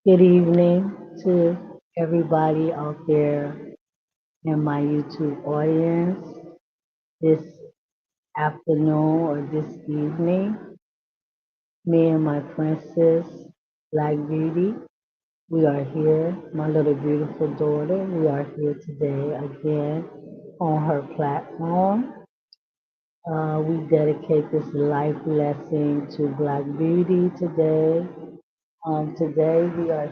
Good evening to everybody out there in my YouTube audience this afternoon or this evening. Me and my princess, Black Beauty, we are here, my little beautiful daughter. We are here today again on her platform. We dedicate this life lesson to Black Beauty today. Today we are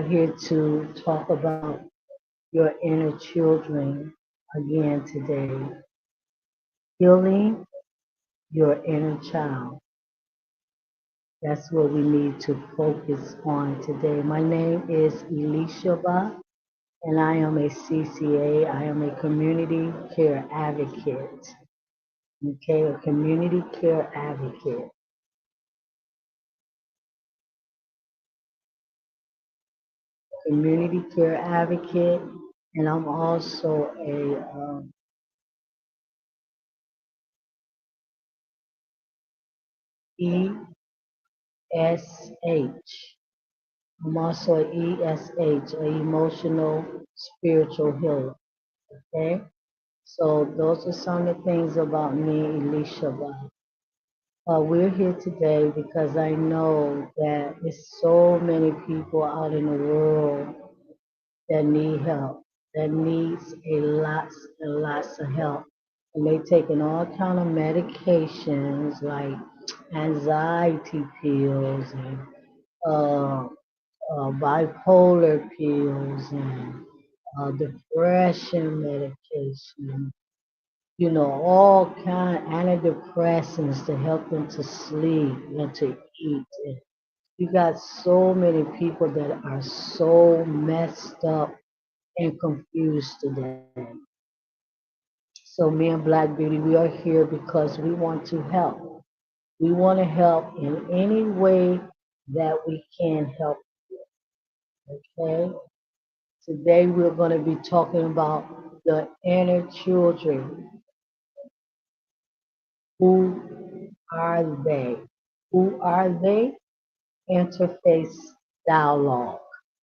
here to talk about your inner children again today. Healing your inner child. That's what we need to focus on today. My name is Elishaba, and I am a CCA. I am a community care advocate. Okay, a community care advocate. Community care advocate, and I'm also a ESH. I'm also an ESH, an emotional spiritual healer. Okay, so those are some of the things about me, Elisha. We're here today because I know that there's so many people out in the world that need help, that needs a lots and lots of help. And they taking all kind of medications like anxiety pills and uh, bipolar pills and depression medication, all kind of antidepressants to help them to sleep and to eat. And you got so many people that are so messed up and confused today. So me and Black Beauty, we are here because we want to help. We want to help in any way that we can help. Okay. Today we're going to be talking about the inner children. Who are they? Who are they? Interface dialogue.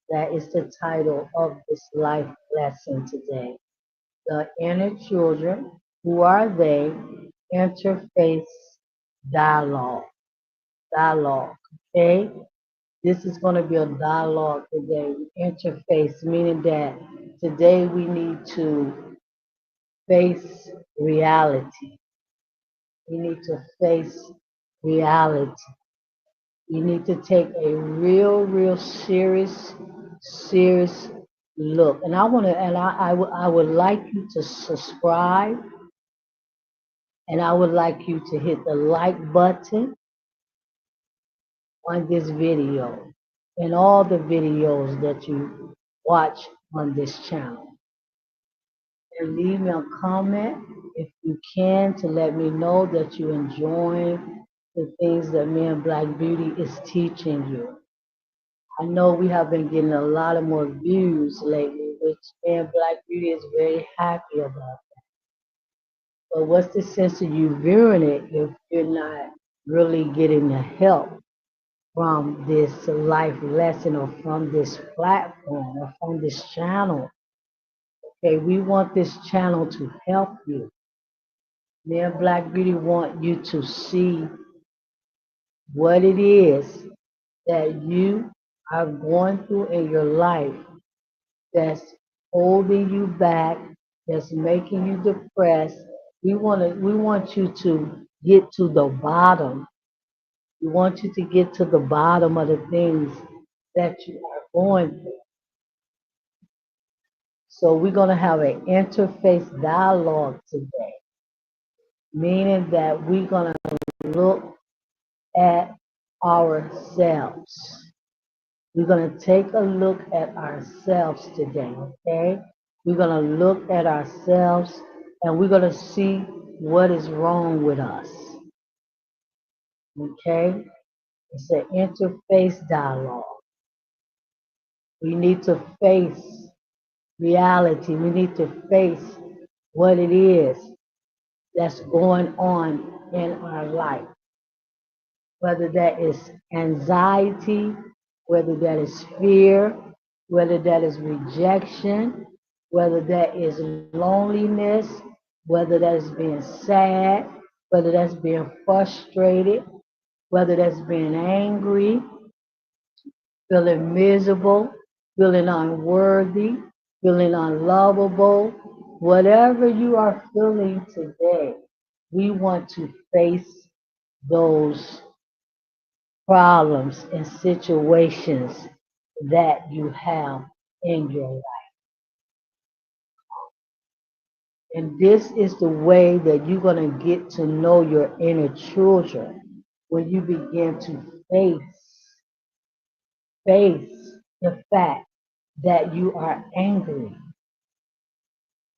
That is the title of this life lesson today. The inner children. Who are they? Interface dialogue. Dialogue. Okay? This is going to be a dialogue today. Interface, meaning that today we need to face reality. We need to face reality. You need to take a real serious look. And I want to, and I would like you to subscribe, and I would like you to hit the like button on this video and all the videos that you watch on this channel. And leave me a comment if you can to let me know that you enjoy the things that me and Black Beauty is teaching you. I know we have been getting a lot of more views lately, which me and Black Beauty is very happy about. But what's the sense of you viewing it if you're not really getting the help from this life lesson or from this platform or from this channel? Okay, we want this channel to help you. Me and Black Beauty want you to see what it is that you are going through in your life that's holding you back, that's making you depressed. We want you to get to the bottom. We want you to get to the bottom of the things that you are going through. So we're gonna have an interface dialogue today, meaning that we're gonna look at ourselves. We're going to take a look at ourselves today, okay? We're going to look at ourselves and we're going to see what is wrong with us, okay? It's an interface dialogue. We need to face reality. We need to face what it is that's going on in our life. whether that is anxiety, whether that is fear, whether that is rejection, whether that is loneliness, whether that is being sad, whether that's being frustrated, whether that's being angry, feeling miserable, feeling unworthy, feeling unlovable, whatever you are feeling today, we want to face those problems and situations that you have in your life. And this is the way that you're going to get to know your inner children when you begin to face the fact that you are angry.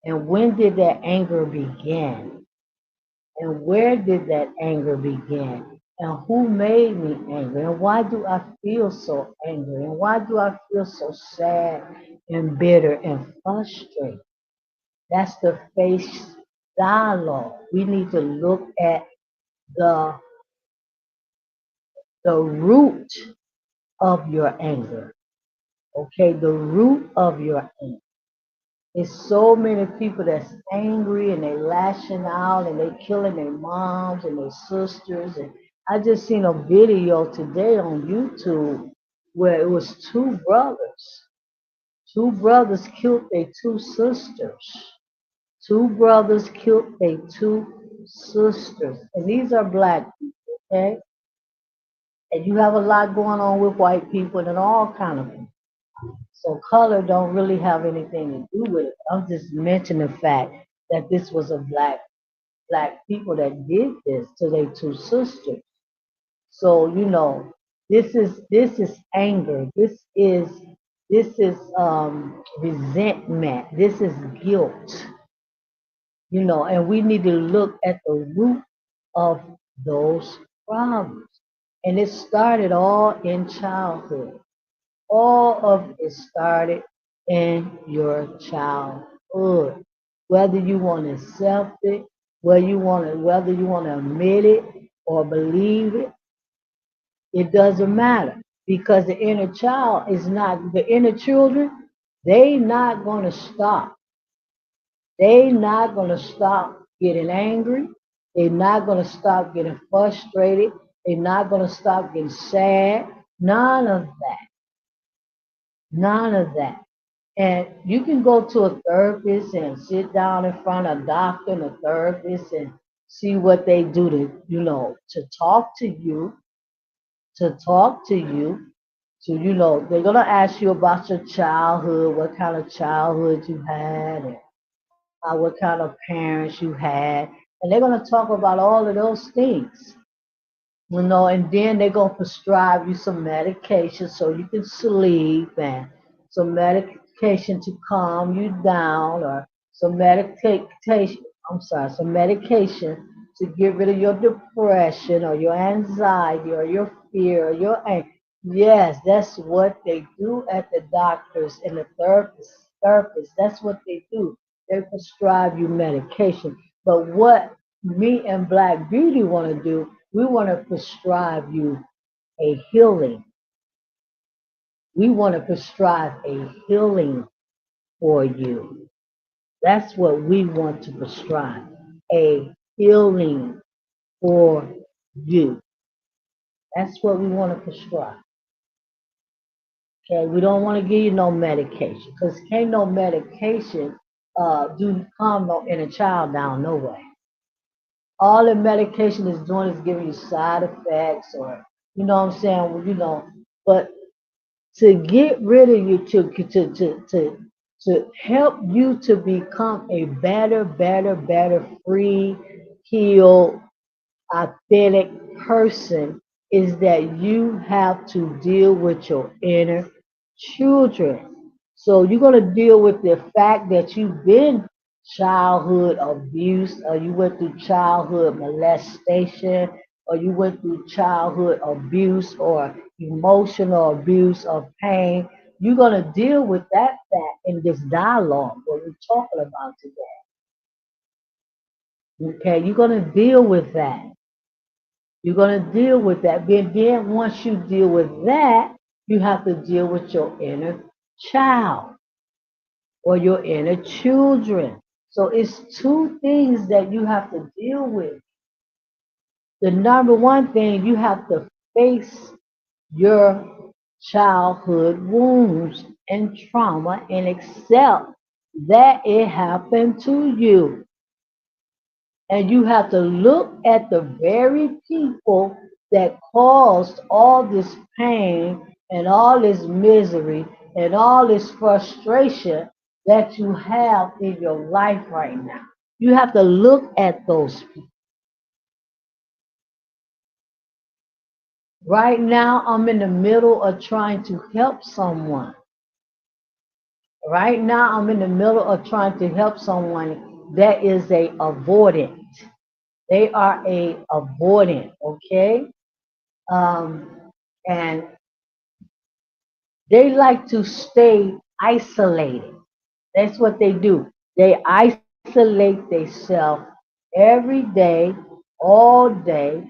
And when did that anger begin? And where did that anger begin? And who made me angry? And why do I feel so angry? And why do I feel so sad and bitter and frustrated? That's the face dialogue. We need to look at the the root of your anger. Okay, the root of your anger. There's so many people that's angry and they lashing out and they killing their moms and their sisters. And I just seen a video today on YouTube where it was two brothers. Two brothers killed their two sisters. Two brothers killed their two sisters. And these are black people, okay? And you have a lot going on with white people and all kind of people. So color don't really have anything to do with it. I'm just mentioning the fact that this was a black people that did this to their two sisters. So this is anger. This is resentment. This is guilt. And we need to look at the root of those problems. And it started all in childhood. All of it started in your childhood. Whether you want to accept it, whether you want to admit it or believe it, it doesn't matter. Because the inner children, they not going to stop. They not going to stop getting angry. They're not going to stop getting frustrated. They're not going to stop getting sad. None of that. None of that. And you can go to a therapist and sit down in front of a doctor and a therapist and see what they do to talk to you, to talk to you. So, they're going to ask you about your childhood, what kind of childhood you had, and what kind of parents you had. And they're going to talk about all of those things. And then they're going to prescribe you some medication so you can sleep and some medication to calm you down or some medication to get rid of your depression or your anxiety or your fear or your anger. Yes, that's what they do at the doctors and the therapists. That's what they do. They prescribe you medication. But what me and Black Beauty want to do, we want to prescribe you a healing. We want to prescribe a healing for you. That's what we want to prescribe. A healing for you. That's what we want to prescribe. Okay, we don't want to give you no medication because can't no medication do calm no inner child down no way. All the medication is doing is giving you side effects or you know what I'm saying, but to get rid of you to help you to become a better free, healed, authentic person is that you have to deal with your inner children. So you're going to deal with the fact that you've been childhood abuse, or you went through childhood molestation, or you went through childhood abuse or emotional abuse or pain. You're going to deal with that fact in this dialogue, what we're talking about today. Okay, you're going to deal with that. You're going to deal with that. Then once you deal with that, you have to deal with your inner child or your inner children. So it's two things that you have to deal with. The number one thing, you have to face your childhood wounds and trauma and accept that it happened to you. And you have to look at the very people that caused all this pain and all this misery and all this frustration that you have in your life right now. You have to look at those people. Right now, I'm in the middle of trying to help someone. Right now, I'm in the middle of trying to help someone that is a avoidant. They are a avoidant, okay? And they like to stay isolated. That's what they do. They isolate themselves every day, all day,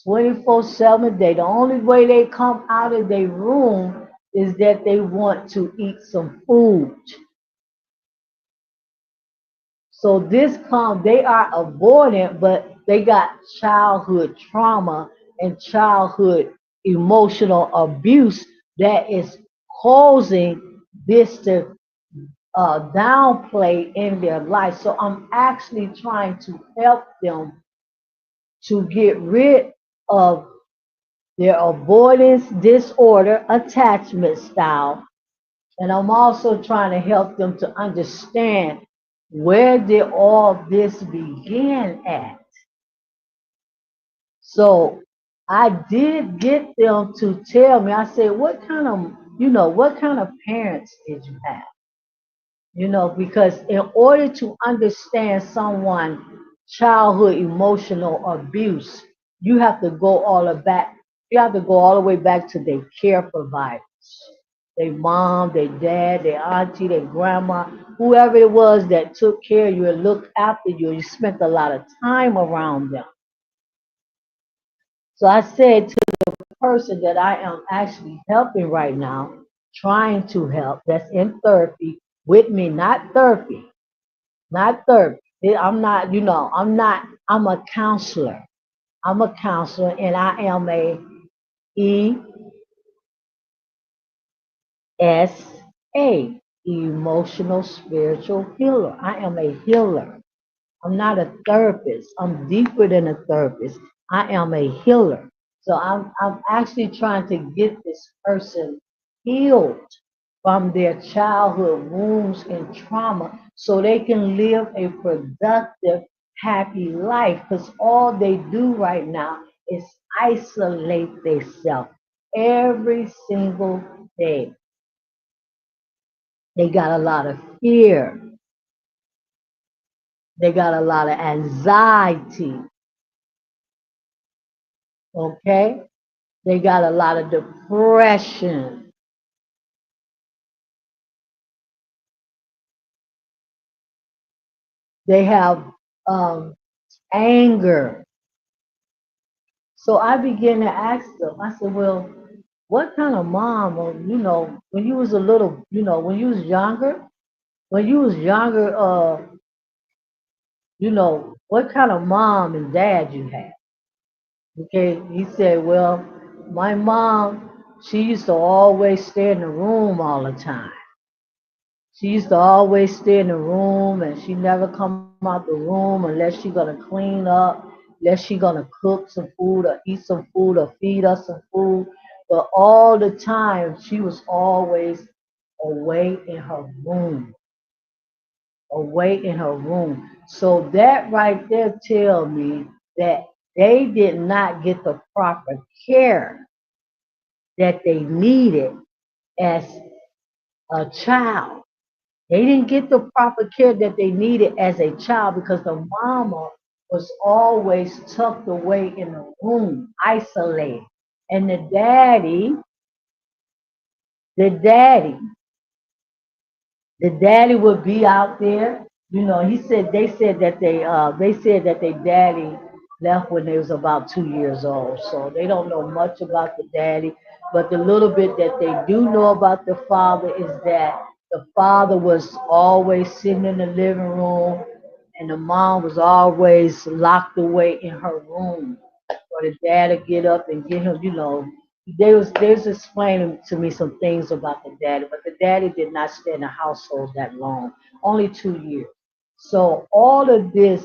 24/7 day. The only way they come out of their room is that they want to eat some food. So they are avoidant, but they got childhood trauma and childhood emotional abuse that is causing this to downplay in their life. So I'm actually trying to help them to get rid of their avoidance disorder attachment style. And I'm also trying to help them to understand where did all this begin at. So I did get them to tell me, I said, what kind of parents did you have? Because in order to understand someone's childhood emotional abuse, you have to go all the back. You have to go all the way back to their care providers, their mom, their dad, their auntie, their grandma, whoever it was that took care of you and looked after you. You spent a lot of time around them. So I said to the person that I am actually helping right now, trying to help, that's in therapy with me, not therapy. Not therapy. I'm not, I'm a counselor. I'm a counselor and I am a ESA, emotional spiritual healer. I am a healer. I'm not a therapist. I'm deeper than a therapist. I am a healer. So I'm actually trying to get this person healed from their childhood wounds and trauma so they can live a productive, happy life. Because all they do right now is isolate themselves every single day. They got a lot of fear. They got a lot of anxiety. Okay? They got a lot of depression. They have um, anger. So I began to ask them, I said, well, what kind of mom, or, when you was a little, when you was younger, what kind of mom and dad you had? Okay, he said, well, my mom, she used to always stay in the room all the time. She used to always stay in the room and she never come out the room unless she gonna clean up, unless she gonna cook some food or eat some food or feed us some food. But all the time she was always away in her room, away in her room. So that right there tell me that they did not get the proper care that they needed as a child. They didn't get the proper care that they needed as a child because the mama was always tucked away in the room, isolated. And the daddy, the daddy would be out there. He said they said that they said that they daddy left when they was about 2 years old. So they don't know much about the daddy. But the little bit that they do know about the father is that the father was always sitting in the living room and the mom was always locked away in her room. Or the dad would get up and get him, they was explaining to me some things about the daddy, but the daddy did not stay in the household that long, only 2 years. So all of this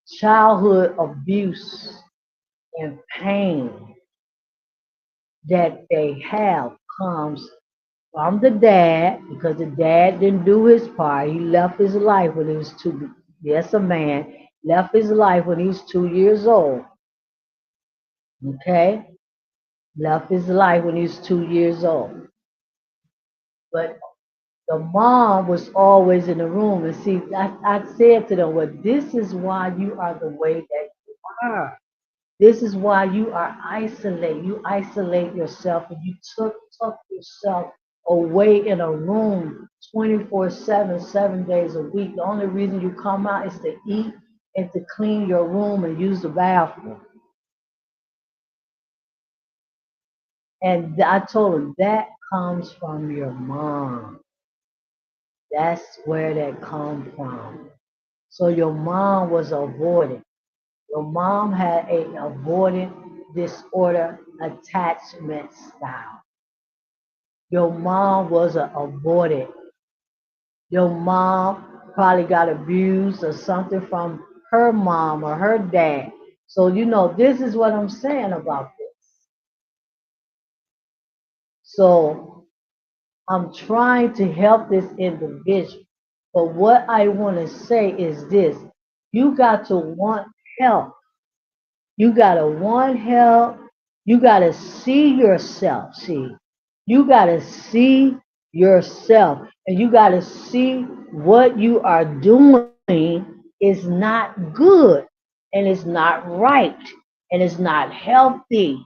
childhood abuse and pain that they have comes from the dad because the dad didn't do his part. He left his life when he was two. Yes, a man left his life when he was 2 years old. Okay, left his life when he was 2 years old. But the mom was always in the room. And see, I said to them, well, this is why you are the way that you are. This is why you are isolated. You isolate yourself and you took yourself away in a room 24/7, 7 days a week. The only reason you come out is to eat and to clean your room and use the bathroom. And I told him that comes from your mom. That's where that come from. So your mom was avoidant. Your mom had a avoidant disorder attachment style. Your mom was a avoidant. Your mom probably got abused or something from her mom or her dad. So this is what I'm saying about this. So I'm trying to help this individual. But what I want to say is this: you got to want help. You gotta want help. You gotta see yourself. See, you gotta see yourself, and you gotta see what you are doing is not good, and it's not right, and it's not healthy,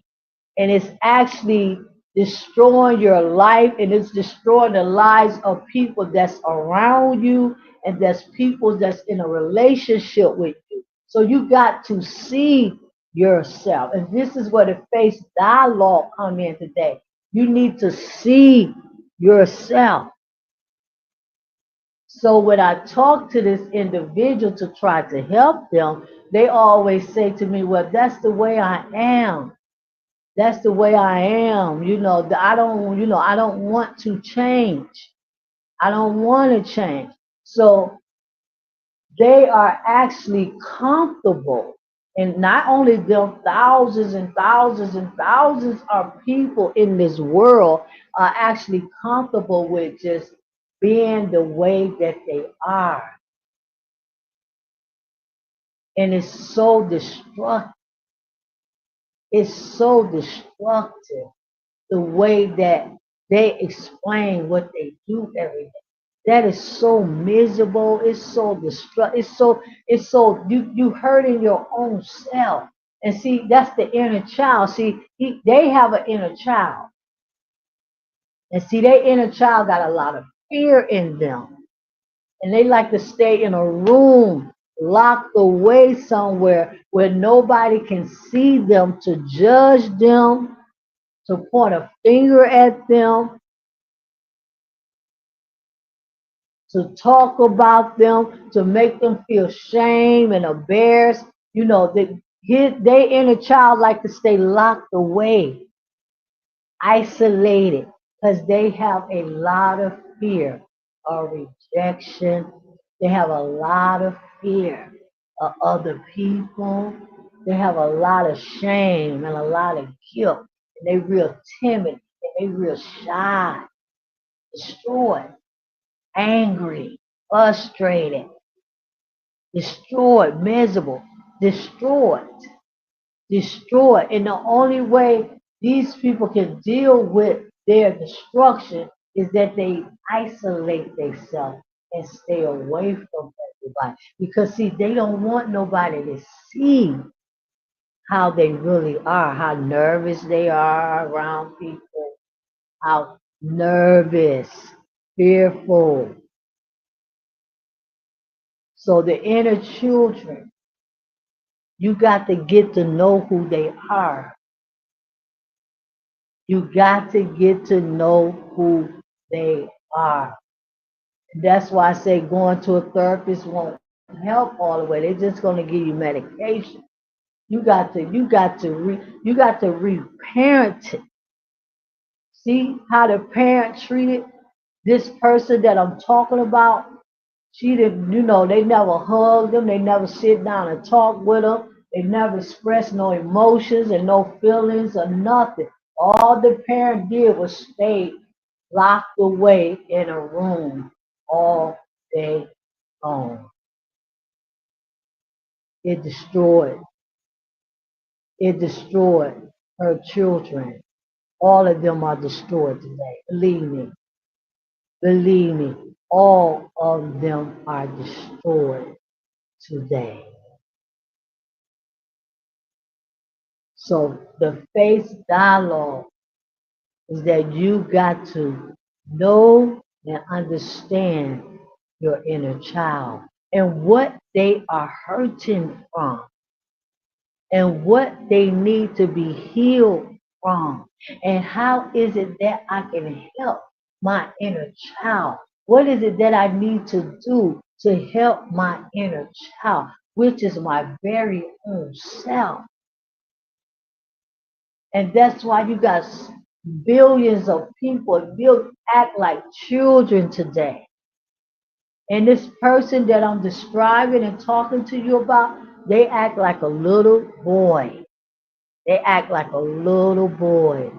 and it's actually destroying your life, and it's destroying the lives of people that's around you and that's people that's in a relationship with you. So you got to see yourself, and this is where the face dialogue come in today. You need to see yourself. So when I talk to this individual to try to help them, they always say to me, well, that's the way I am. That's the way I am. I don't want to change. I don't want to change. So they are actually comfortable. And not only them, thousands and thousands and thousands of people in this world are actually comfortable with just being the way that they are. And it's so destructive. It's so destructive the way that they explain what they do every day. That is so miserable. It's so destructive. It's so you hurting your own self. And see, that's the inner child. See, they have an inner child. And see, their inner child got a lot of fear in them. And they like to stay in a room, locked away somewhere where nobody can see them to judge them, to point a finger at them, to talk about them, to make them feel shame and embarrassed. They inner child like to stay locked away, isolated, because they have a lot of fear of rejection. They have a lot of fear of other people. They have a lot of shame and a lot of guilt. And they real timid and they real shy, destroyed, angry, frustrated, destroyed, miserable, destroyed, destroyed. And the only way these people can deal with their destruction is that they isolate themselves and stay away from everybody. Because see, they don't want nobody to see how they really are, how nervous they are around people, how nervous, fearful. So the inner children, You got to get to know who they are. You got to get to know who they are. That's why I say going to a therapist won't help all the way. They're just going to give you medication. You got to reparent it. See how the parent treated this person that I'm talking about? She didn't, they never hugged them. They never sit down and talk with them. They never expressed no emotions and no feelings or nothing. All the parent did was stay locked away in a room all day long. It destroyed. It destroyed her children. All of them are destroyed today. Believe me. Believe me. All of them are destroyed today. So the face dialogue is that you got to know and understand your inner child and what they are hurting from and what they need to be healed from. And how is it that I can help my inner child? What is it that I need to do to help my inner child, which is my very own self? And that's why you got billions of people act like children today. And this person that I'm describing and talking to you about, they act like a little boy. They act like a little boy.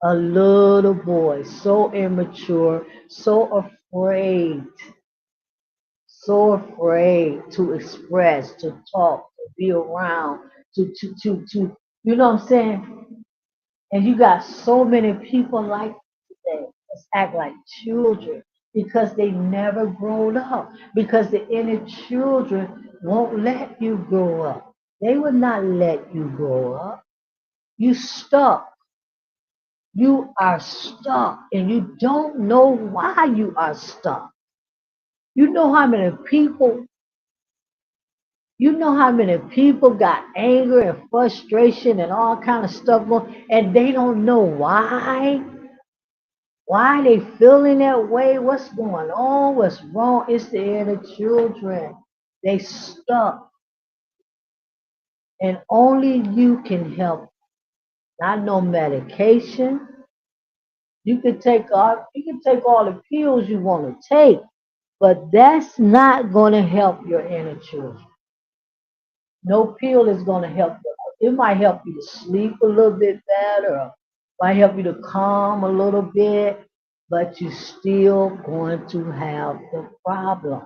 A little boy, so immature, so afraid to express, to talk, to be around, to you know what I'm saying? And you got so many people like today that act like children because they never grown up. Because the inner children won't let you grow up. They will not let you grow up. You stuck. You are stuck and you don't know why you are stuck. You know how many people, you know how many people got anger and frustration and all kind of stuff going, and they don't know why. Why they feeling that way? What's going on? What's wrong? It's the inner children. They stuck, and only you can help. Not no medication. You can take all the pills you want to take, but that's not going to help your inner children. No pill is going to help you. It might help you to sleep a little bit better, or might help you to calm a little bit, but you're still going to have the problem.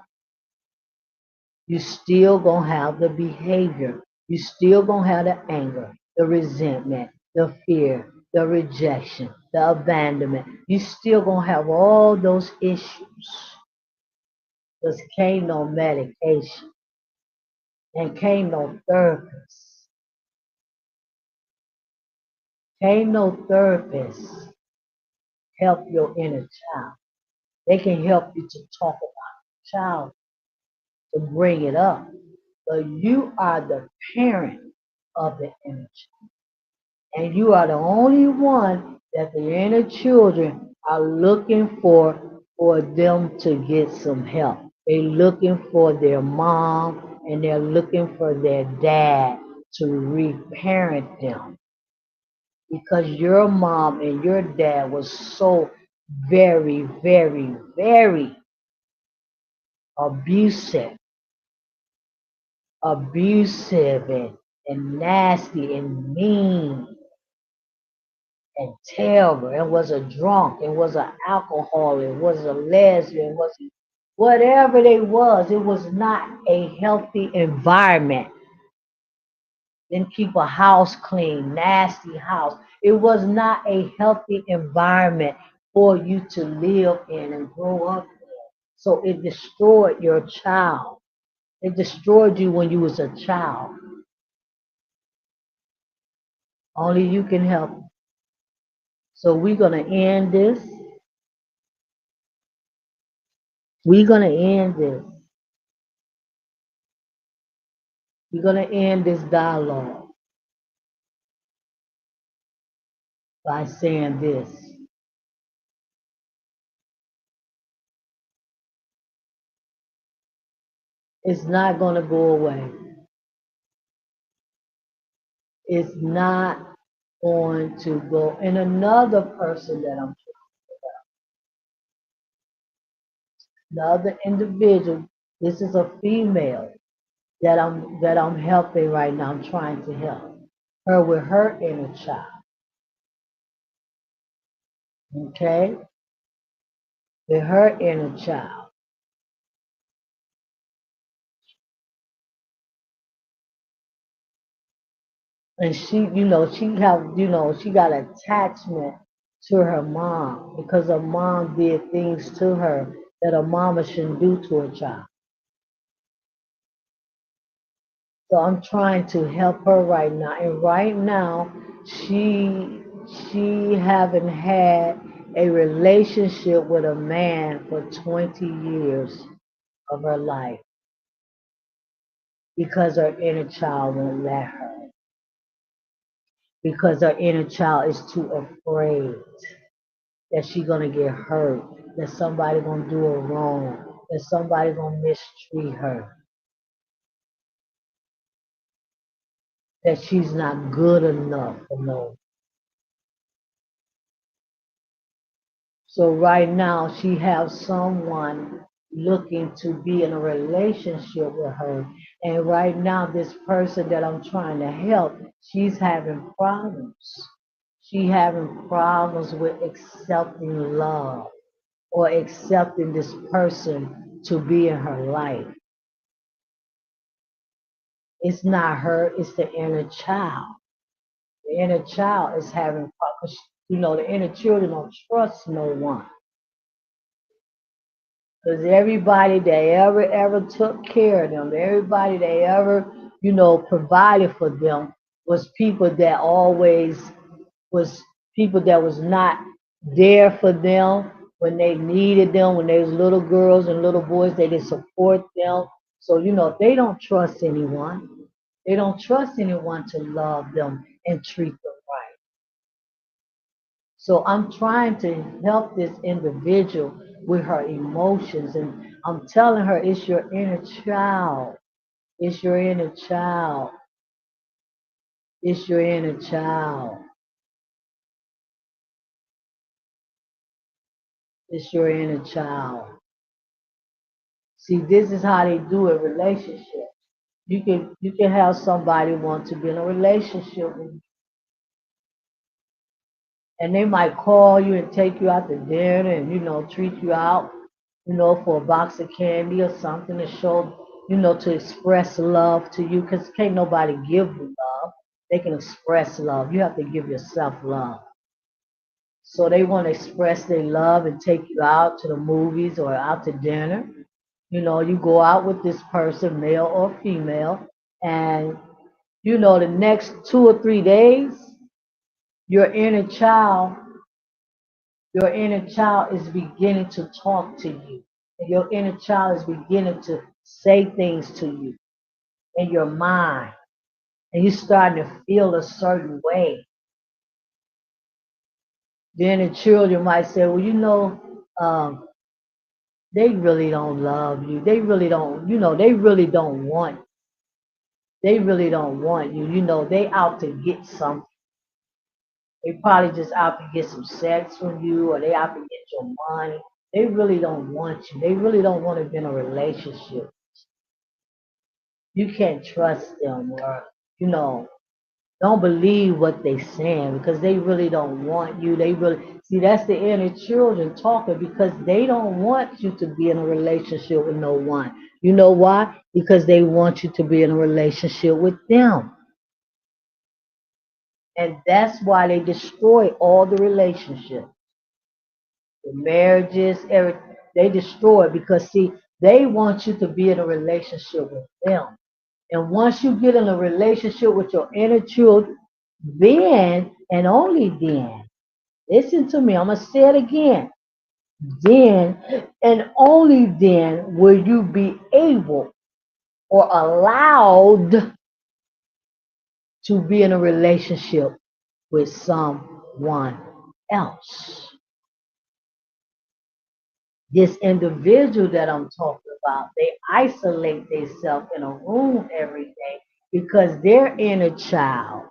You still gonna have the behavior. You still gonna have the anger, the resentment, the fear, the rejection, the abandonment. You still gonna have all those issues. Because can't no medication and can't no therapist. Can't no therapist help your inner child. They can help you to talk about the child, to bring it up. But you are the parent of the inner child. And you are the only one that the inner children are looking for them to get some help. They're looking for their mom and they're looking for their dad to reparent them because your mom and your dad was so very, very, very abusive, abusive and nasty and mean and terrible. It was a drunk. It was an alcoholic. It was a lesbian. It was whatever they was. It was not a healthy environment. Didn't keep a house clean, nasty house. It was not a healthy environment for you to live in and grow up in. So it destroyed your child. It destroyed you when you was a child. Only you can help. So we're gonna end this. We're gonna end this We're going to end this dialogue by saying this. It's not going to go away. It's not going to go. And another person that I'm, another individual, this is a female that I'm helping right now. I'm trying to help her with her inner child. Okay? With her inner child. And she got attachment to her mom because her mom did things to her that a mama shouldn't do to a child. So I'm trying to help her right now. And right now, she she haven't had a relationship with a man for 20 years of her life because her inner child won't let her. Because her inner child is too afraid that she gonna get hurt, that somebody gonna do her wrong, that somebody gonna mistreat her, that she's not good enough for no. So right now she has someone looking to be in a relationship with her. And right now this person that I'm trying to help, she's having problems. She having problems with accepting love or accepting this person to be in her life. It's not her, it's the inner child. The inner child is having problems. The inner children don't trust no one. Because everybody that ever took care of them, everybody that ever, provided for them was people that always was people that was not there for them when they needed them, when they was little girls and little boys, they didn't support them. So, they don't trust anyone. They don't trust anyone to love them and treat them right. So I'm trying to help this individual with her emotions, and I'm telling her it's your inner child. It's your inner child. It's your inner child. It's your inner child. See, this is how they do a relationship. You can have somebody want to be in a relationship with you, and they might call you and take you out to dinner and treat you out, for a box of candy or something to show, to express love to you, because can't nobody give you love. They can express love. You have to give yourself love. So they want to express their love and take you out to the movies or out to dinner. You go out with this person, male or female, and the next 2 or 3 days, your inner child, your inner child is beginning to talk to you. And your inner child is beginning to say things to you in your mind. And you're starting to feel a certain way. Then the children might say, well, they really don't love you. They really don't, they really don't want you. They out to get something. They probably just out to get some sex from you, or they out to get your money. They really don't want you. They really don't want to be in a relationship. You can't trust them, or you know, don't believe what they saying because they really don't want you. They really see that's the inner children talking because they don't want you to be in a relationship with no one. You know why? Because they want you to be in a relationship with them. And that's why they destroy all the relationships, the marriages, everything. They destroy it because see, they want you to be in a relationship with them. And once you get in a relationship with your inner children, then and only then, listen to me, I'm going to say it again. Then and only then will you be able or allowed to be in a relationship with someone else. This individual that I'm talking about, they isolate themselves in a room every day because their inner child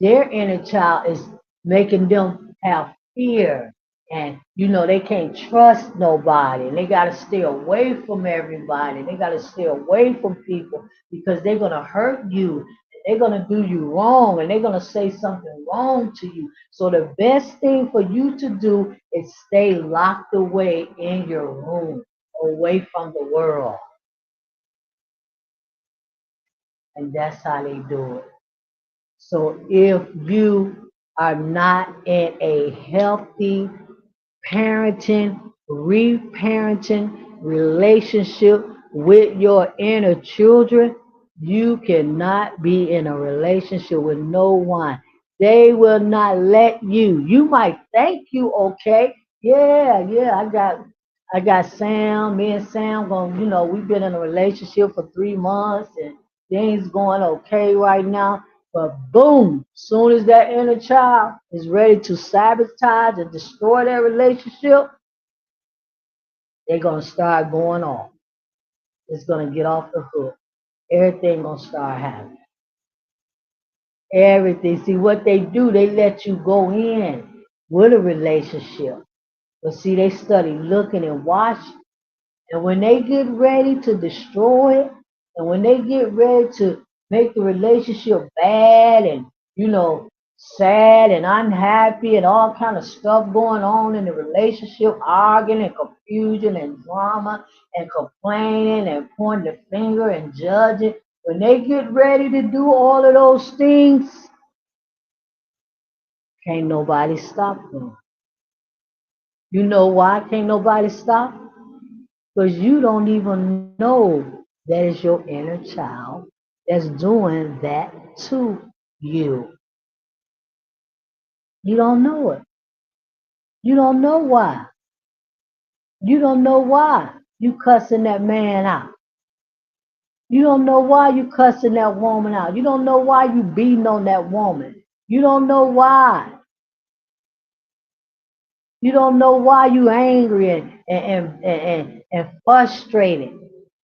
is making them have fear. And they can't trust nobody, and they got to stay away from everybody. They got to stay away from people because they're going to hurt you. They're going to do you wrong, and they're going to say something wrong to you. So the best thing for you to do is stay locked away in your room, away from the world. And that's how they do it. So if you are not in a healthy parenting, reparenting relationship with your inner children, you cannot be in a relationship with no one. They will not let you. You might think you okay. Yeah, yeah, I got Sam, me and Sam going, we've been in a relationship for 3 months and things going okay right now. But boom, soon as that inner child is ready to sabotage and destroy their relationship, they're gonna start going off. It's gonna get off the hook. Everything gonna start happening. Everything. See what they do, they let you go in with a relationship. But see, they study looking and watching. And when they get ready to destroy it, and when they get ready to make the relationship bad and, you know, sad and unhappy and all kind of stuff going on in the relationship, arguing and confusion and drama and complaining and pointing the finger and judging, when they get ready to do all of those things, can't nobody stop them. You know why can't nobody stop? Because you don't even know that is your inner child that's doing that to you. You don't know it. You don't know why. You don't know why you cussing that man out. You don't know why you cussing that woman out. You don't know why you beating on that woman. You don't know why. You don't know why you angry and frustrated.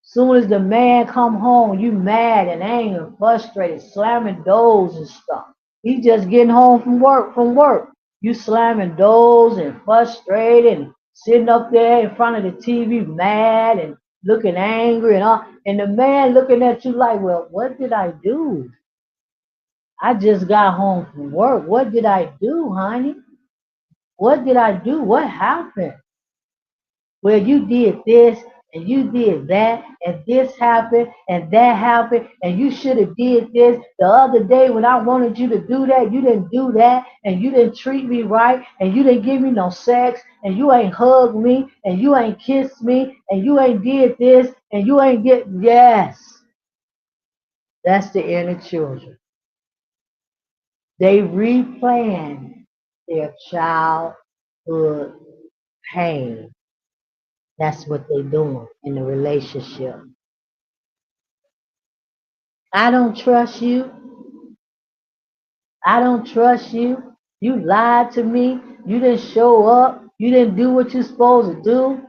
Soon as the man come home, you mad and angry and frustrated, slamming doors and stuff. He just getting home from work. You slamming doors and frustrated and sitting up there in front of the TV mad and looking angry and all. And the man looking at you like, well, what did I do? I just got home from work. What did I do, honey? What did I do? What happened? Well, you did this and you did that and this happened and that happened and you should have did this the other day when I wanted you to do that. You didn't do that and you didn't treat me right and you didn't give me no sex and you ain't hugged me and you ain't kissed me and you ain't did this and you ain't get. Yes, that's the inner children. They replan their childhood pain. That's what they're doing in the relationship. I don't trust you. I don't trust you. You lied to me. You didn't show up. You didn't do what you're supposed to do.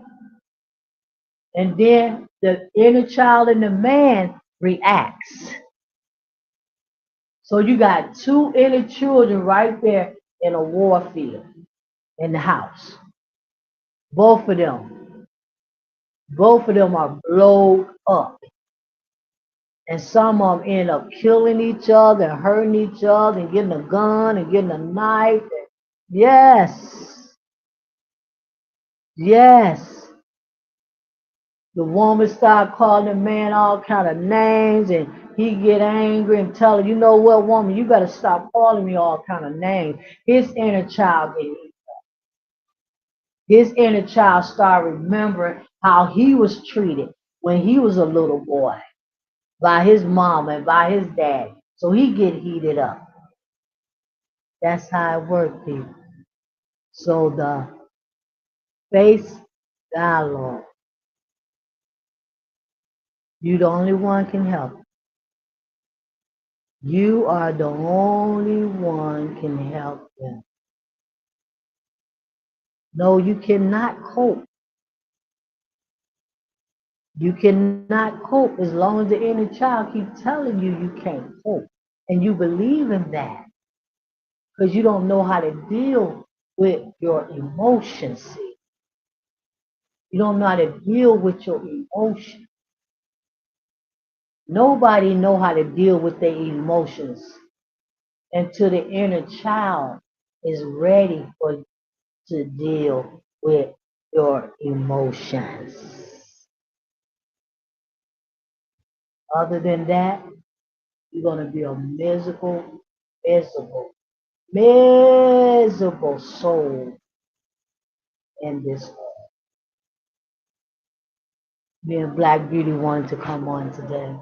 And then the inner child in the man reacts. So you got two inner children right there in a war field in the house. Both of them. Both of them are blowed up. And some of them end up killing each other and hurting each other and getting a gun and getting a knife. Yes, yes. The woman start calling the man all kind of names and he get angry and tell her, you know what, woman, you better stop calling me all kind of names. His inner child his inner child start remembering how he was treated when he was a little boy by his mom and by his dad. So he get heated up. That's how it works, people. So the face dialogue, you the only one can help. You are the only one can help them. No, you cannot cope. You cannot cope as long as the inner child keeps telling you you can't cope. And you believe in that because you don't know how to deal with your emotions. See? You don't know how to deal with your emotions. Nobody know how to deal with their emotions until the inner child is ready for to deal with your emotions. Other than that, you're gonna be a miserable, miserable soul in this world. Me and Black Beauty wanted to come on today.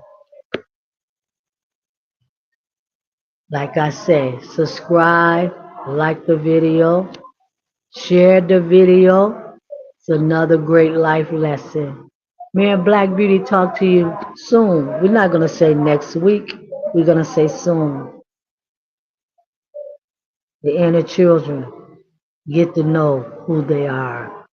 Like I say, subscribe, like the video, share the video. It's another great life lesson. Me and Black Beauty talk to you soon. We're not gonna say next week. We're gonna say soon. The inner children get to know who they are.